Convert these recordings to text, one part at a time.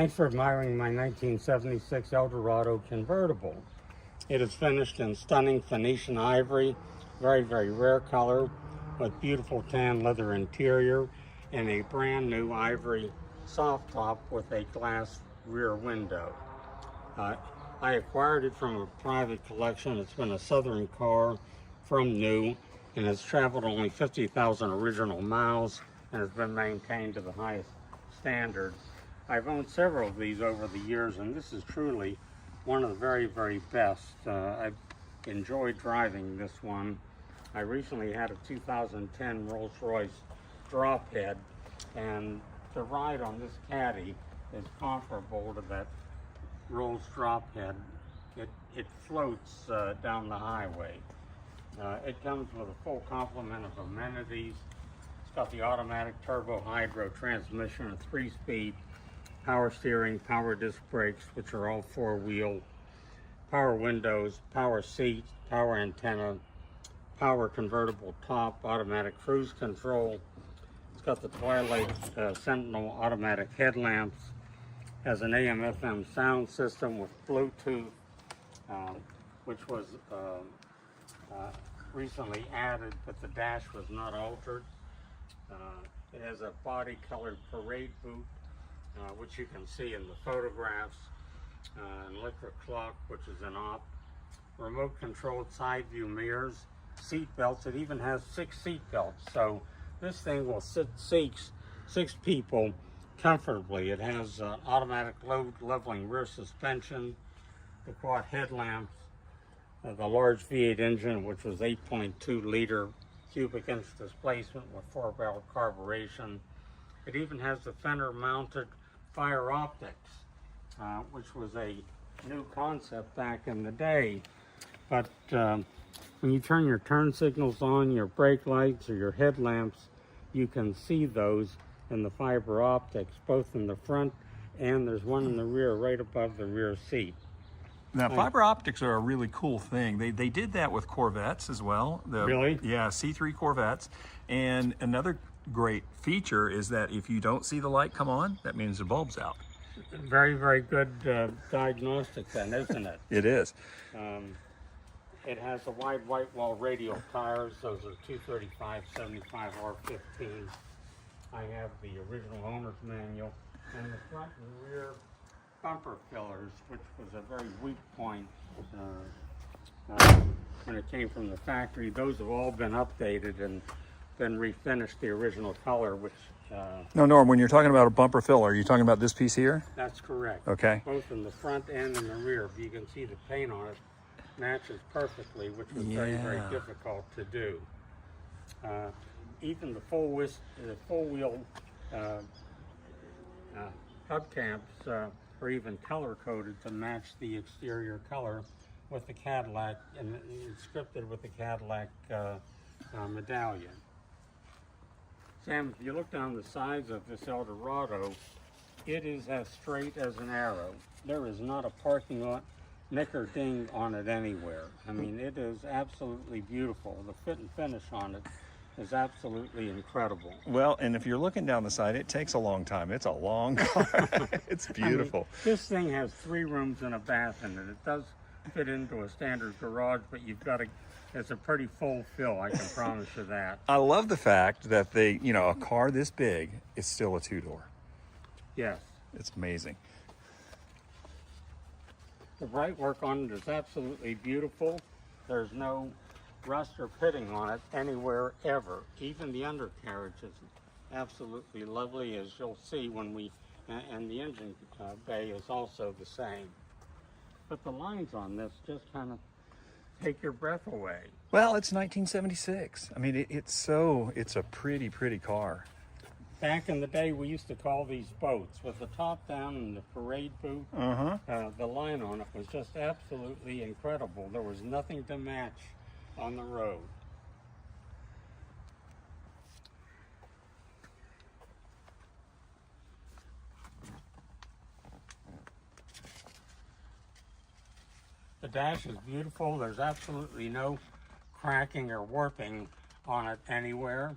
Thanks for admiring my 1976 Eldorado Convertible. It is finished in stunning Phoenician ivory, very, very rare color, with beautiful tan leather interior and a brand new ivory soft top with a glass rear window. I acquired it from a private collection. It's been a Southern car from new, and it's traveled only 50,000 original miles and has been maintained to the highest standards. I've owned several of these over the years, and this is truly one of the very, very best. I've enjoyed driving this one. I recently had a 2010 Rolls-Royce drophead, and the ride on this Caddy is comparable to that Rolls drophead. It floats down the highway. It comes with a full complement of amenities. It's got the automatic turbo hydro transmission, a 3-speed power steering, power disc brakes, which are all 4-wheel, power windows, power seat, power antenna, power convertible top, automatic cruise control. It's got the Twilight Sentinel automatic headlamps, has an AM/FM sound system with Bluetooth, which was recently added, but the dash was not altered. It has a body colored parade boot, which you can see in the photographs, an electric clock, which is an op, remote controlled side view mirrors, seat belts. It even has 6 seat belts, so this thing will sit 6 people comfortably. It has automatic load leveling rear suspension, the quad headlamps, the large V8 engine, which was 8.2 liter cubic inch displacement with 4-barrel carburation. It even has the fender mounted fire optics, which was a new concept back in the day. But when you turn your turn signals on, your brake lights, or your headlamps, you can see those in the fiber optics, both in the front and there's one in the rear right above the rear seat. Now, fiber optics are a really cool thing. They did that with Corvettes as well. Really? Yeah, C3 Corvettes. And another great feature is that if you don't see the light come on, that means the bulb's out. Very, very good diagnostic then, isn't it? It is. It has the wide white wall radial tires. Those are 235/75 R15. I have the original owner's manual, and the front and rear bumper fillers, which was a very weak point when it came from the factory. Those have all been updated and been refinished the original color, which... No, Norm, when you're talking about a bumper filler, are you talking about this piece here? That's correct. Okay. Both in the front and in the rear. You can see the paint on it matches perfectly, which was very, very difficult to do. Even the full wheel hubcaps are even color coded to match the exterior color with the Cadillac, and it's scripted with the Cadillac medallion. Sam, if you look down the sides of this Eldorado, it is as straight as an arrow. There is not a parking lot nick or ding on it anywhere. I mean, it is absolutely beautiful. The fit and finish on it is absolutely incredible. Well, and if you're looking down the side, it takes a long time. It's a long car. It's beautiful. I mean, this thing has 3 rooms and a bath in it. It does fit into a standard garage, but you've got to... It's a pretty full fill, I can promise you that. I love the fact that a car this big is still a 2-door. Yes. It's amazing. The bright work on it is absolutely beautiful. There's no rust or pitting on it anywhere ever. Even the undercarriage is absolutely lovely, as you'll see when and the engine bay is also the same. But the lines on this just kind of take your breath away. Well, it's 1976. I mean, it's a pretty, pretty car. Back in the day, we used to call these boats with the top down and the parade boot. The line on it was just absolutely incredible. There was nothing to match on the road. The dash is beautiful. There's absolutely no cracking or warping on it anywhere.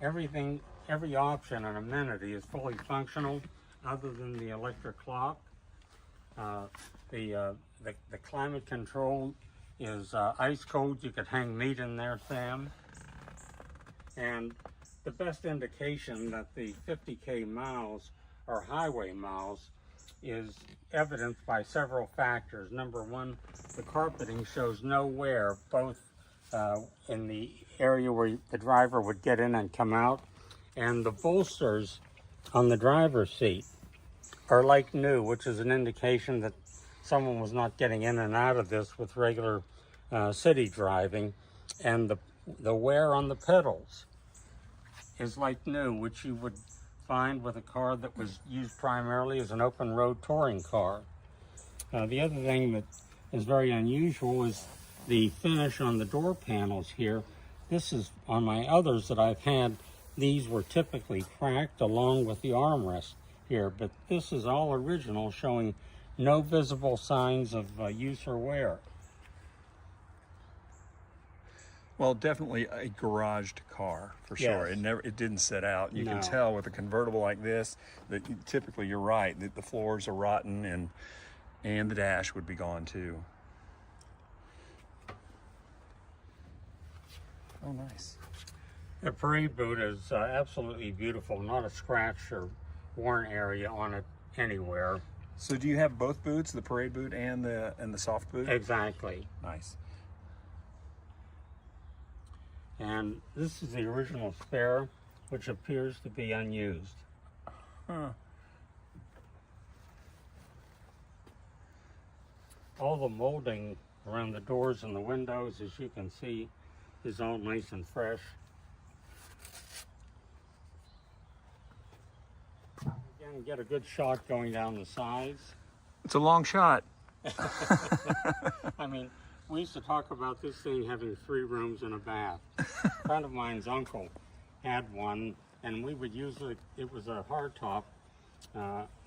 Everything every option and amenity is fully functional, other than the electric clock. The climate control is ice cold. You could hang meat in there, Sam. And the best indication that the 50K miles are highway miles is evidenced by several factors. Number one, the carpeting shows no wear, both in the area where the driver would get in and come out, and the bolsters on the driver's seat are like new, which is an indication that someone was not getting in and out of this with regular city driving. And the wear on the pedals is like new, which you would find with a car that was used primarily as an open road touring car. The other thing that is very unusual is the finish on the door panels here. This is, on my others that I've had, these were typically cracked along with the armrest here, but this is all original, showing no visible signs of use or wear. Well, definitely a garaged car for sure. Yes. It didn't set out. You can No. tell with a convertible like this that typically, you're right, that the floors are rotten and the dash would be gone too. Oh, nice. The parade boot is absolutely beautiful, not a scratch or worn area on it anywhere. So do you have both boots, the parade boot and the soft boot? Exactly. Nice. And this is the original spare, which appears to be unused. Huh. All the molding around the doors and the windows, as you can see, is all nice and fresh. Again, get a good shot going down the sides. It's a long shot. I mean, we used to talk about this thing having 3 rooms and a bath. A friend of mine's uncle had one, and we would usually, it was a hardtop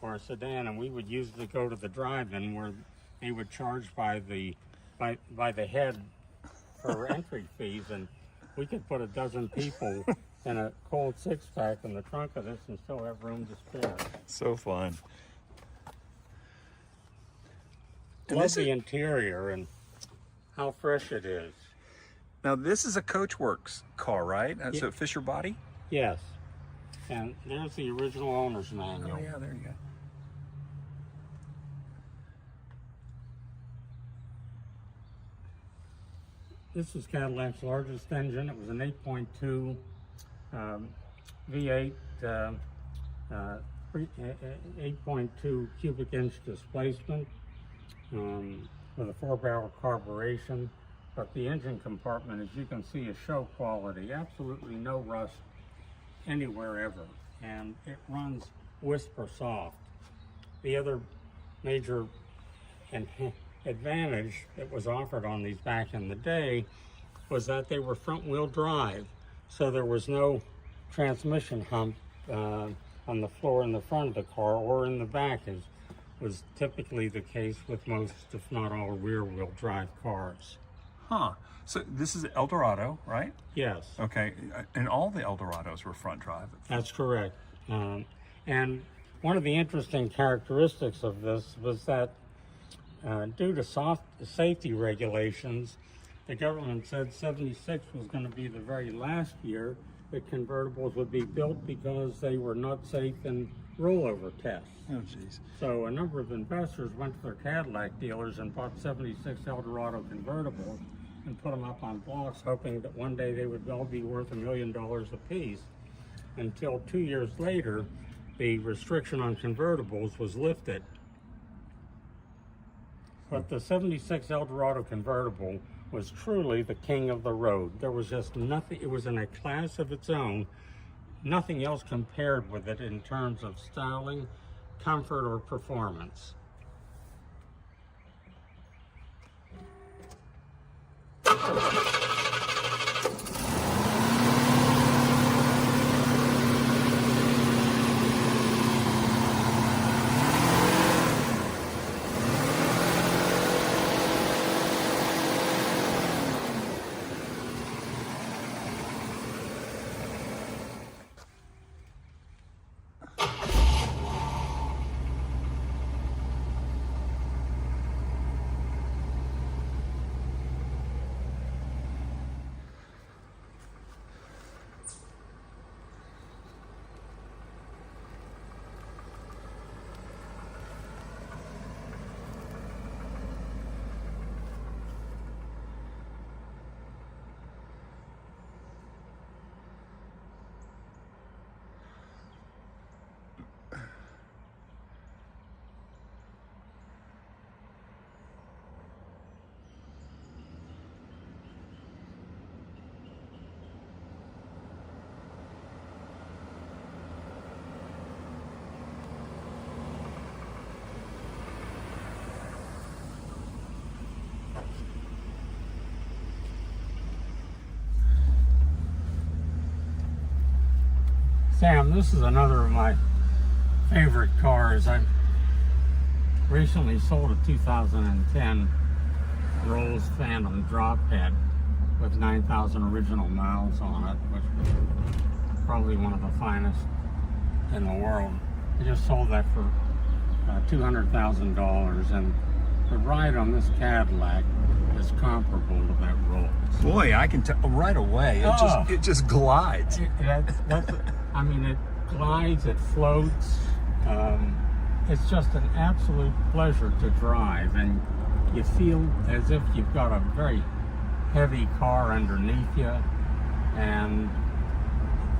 or a sedan, and we would usually go to the drive-in where they would charge by the head for entry fees, and we could put 12 people in a cold 6-pack in the trunk of this and still have room to spare. So fun. Love the interior and how fresh it is. Now this is a Coachworks car, right? Yeah. So Fisher body? Yes. And there's the original owner's manual. Oh yeah, there you go. This is Cadillac's largest engine. It was an 8.2 V8, 8.2 cubic inch displacement with a 4-barrel carburation. But the engine compartment, as you can see, is show quality. Absolutely no rust anywhere ever. And it runs whisper soft. The other major advantage that was offered on these back in the day was that they were front wheel drive, so there was no transmission hump on the floor in the front of the car or in the back, as was typically the case with most, if not all, rear wheel drive cars. Huh. So this is Eldorado, right? Yes. Okay. And all the Eldorados were front drive. That's correct. And one of the interesting characteristics of this was that due to soft safety regulations, the government said 76 was going to be the very last year that convertibles would be built because they were not safe in rollover tests. Oh, jeez. So a number of investors went to their Cadillac dealers and bought 76 Eldorado convertibles and put them up on blocks, hoping that one day they would all be worth $1 million apiece. Until 2 years later, the restriction on convertibles was lifted. But the 76 Eldorado convertible was truly the king of the road. There was just nothing, it was in a class of its own. Nothing else compared with it in terms of styling, comfort, or performance. Sam, this is another of my favorite cars. I recently sold a 2010 Rolls Phantom Drophead with 9,000 original miles on it, which is probably one of the finest in the world. I just sold that for $200,000, and the ride on this Cadillac is comparable to that Rolls. Boy, I can tell right away. It just glides. I mean, it glides, it floats. It's just an absolute pleasure to drive, and you feel as if you've got a very heavy car underneath you, and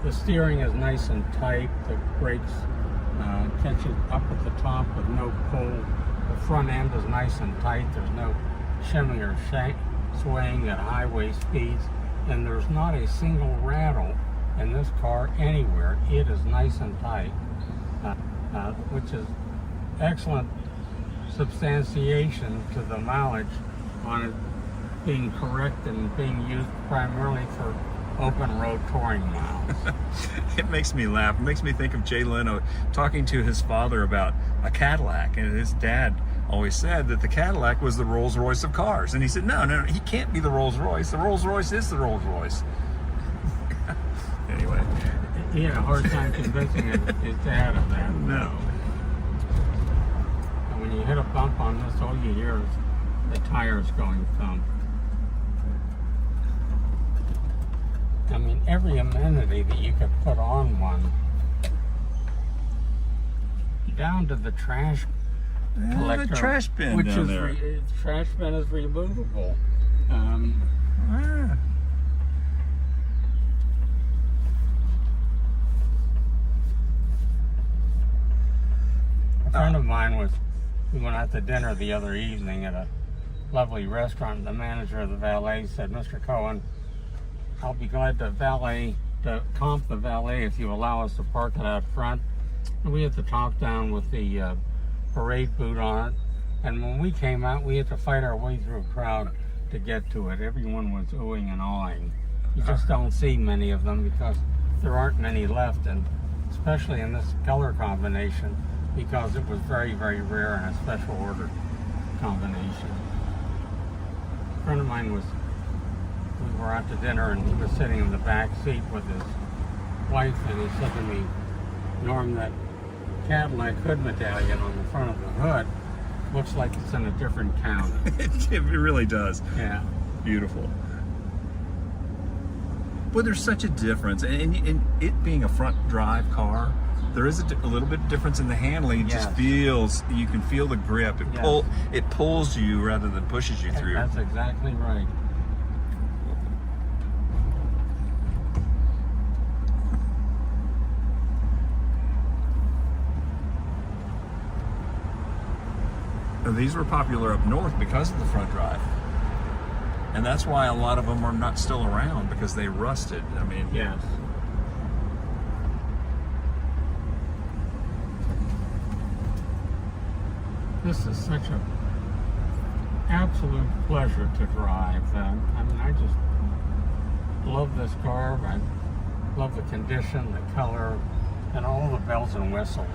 the steering is nice and tight. The brakes catch it up at the top with no pull. The front end is nice and tight. There's no shimmy or swaying at highway speeds, and there's not a single rattle in this car anywhere. It is nice and tight, which is excellent substantiation to the mileage on it being correct and being used primarily for open road touring miles. It makes me laugh. It makes me think of Jay Leno talking to his father about a Cadillac, and his dad always said that the Cadillac was the Rolls Royce of cars, and he said, no, he can't be the Rolls Royce. The Rolls Royce is the Rolls Royce. Anyway. He had a hard time convincing his dad of that. No. And when you hit a bump on this, all you hear is the tires going thump. I mean, every amenity that you could put on one, down to the trash collector, the trash bin which down is there. Trash bin is removable. A friend of mine we went out to dinner the other evening at a lovely restaurant. The manager of the valet said, "Mr. Cohen, I'll be glad to comp the valet if you allow us to park it out front." And we had to talk down with the parade boot on it. And when we came out, we had to fight our way through a crowd to get to it. Everyone was oohing and awing. You just don't see many of them because there aren't many left, and especially in this color combination, because it was very, very rare and a special order combination. A friend of mine we were out to dinner, and he was sitting in the back seat with his wife, and he said to me, "Norm, that Cadillac hood medallion on the front of the hood looks like it's in a different county." It really does. Yeah. Beautiful. Well, there's such a difference, and it being a front drive car, there is a little bit of difference in the handling. It just feels, you can feel the grip. It pulls you rather than pushes you through. That's exactly right. Now, these were popular up north because of the front drive. And that's why a lot of them are not still around, because they rusted. I mean, yes. This is such an absolute pleasure to drive. I mean, I just love this car. I love the condition, the color, and all the bells and whistles.